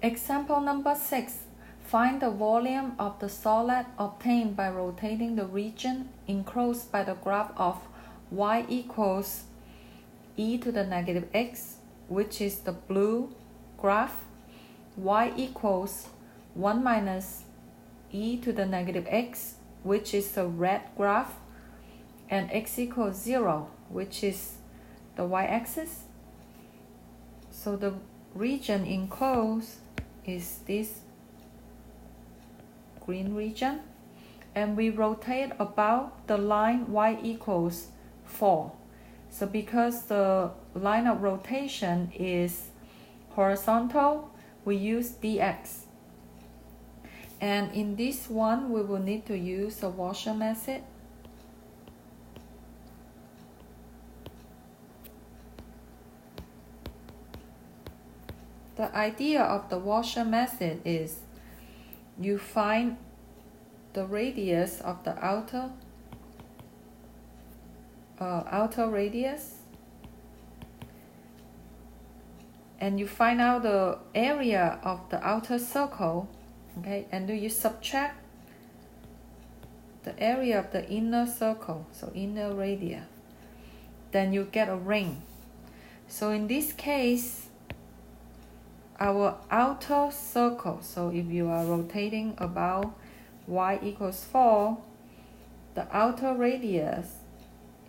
Example number 6. Find the volume of the solid obtained by rotating the region enclosed by the graph of y equals e to the negative x, which is the blue graph, y equals 1 minus e to the negative x, which is the red graph, and x equals 0, which is the y-axis. So the region enclosed is this green region, and we rotate about the line y equals 4. So because the line of rotation is horizontal, we use dx. And in this one, we will need to use the washer method. The idea of the washer method is you find the radius of the outer radius, and you find out the area of the outer circle, okay, and then you subtract the area of the inner circle, so inner radius, then you get a ring. So in this case, our outer circle, so if you are rotating about y equals 4, the outer radius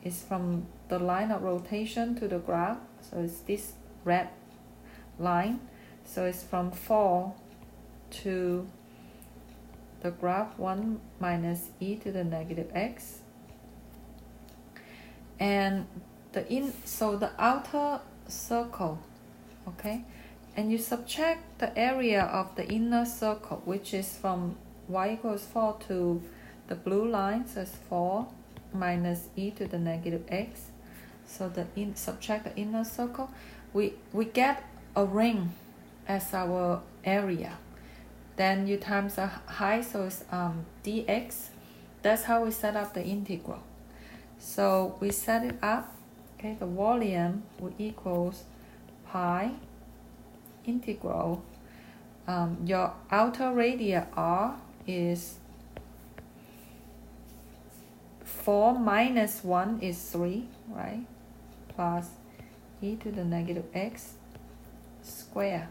is from the line of rotation to the graph, so it's this red line, so it's from 4 to the graph 1 minus e to the negative x, and so the outer circle, okay, and you subtract the area of the inner circle, which is from y equals 4 to the blue line, so it's 4 minus e to the negative x. So subtract the inner circle, we get a ring as our area. Then you times the height, so it's dx. That's how we set up the integral. So we set it up, okay, the volume will equals pi integral. Your outer radius r is 4 minus 1 is 3, right? Plus e to the negative x square.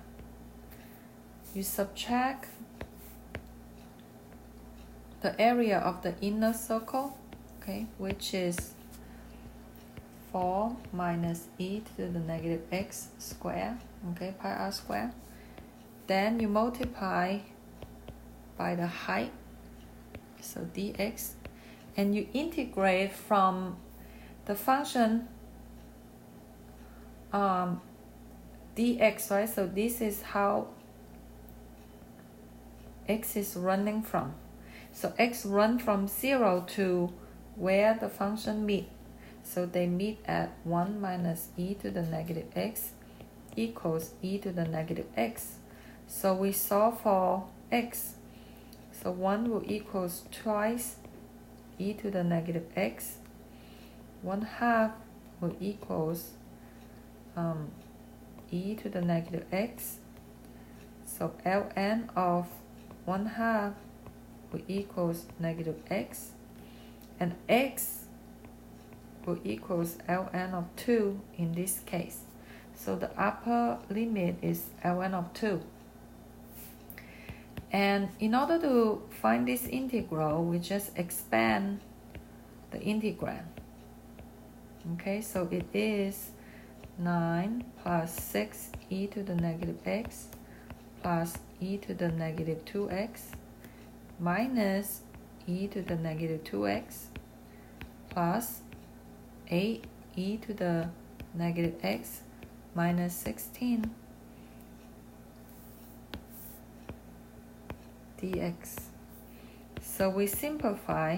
You subtract the area of the inner circle, okay, which is 4 minus e to the negative x square, okay, pi r square. Then you multiply by the height, so dx, and you integrate from the function dx, right? So this is how x is running from. So x run from 0 to where the function meet. So they meet at 1 minus e to the negative x equals e to the negative x. So we solve for x. So 1 will equals twice e to the negative x. 1/2 will equals e to the negative x. So ln of 1/2 will equals negative x. And x will equals ln of 2 in this case. So the upper limit is ln of 2. And in order to find this integral, we just expand the integrand. Okay, so it is 9 plus 6 e to the negative x plus e to the negative 2x minus e to the negative 2x plus 8 e to the negative x minus 16 dx. So we simplify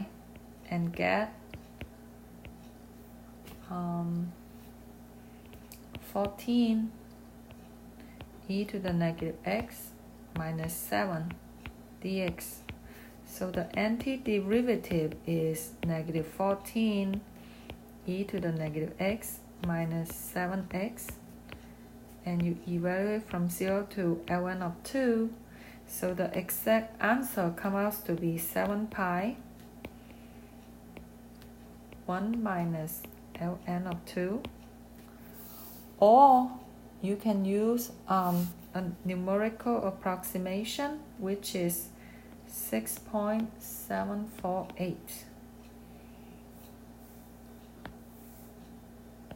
and get 14 e to the negative x minus 7 dx. So the antiderivative is negative 14 e to the negative x minus 7x, and you evaluate from 0 to ln of 2. So the exact answer comes out to be 7 pi 1 minus ln of 2. Or you can use a numerical approximation, which is 6.748.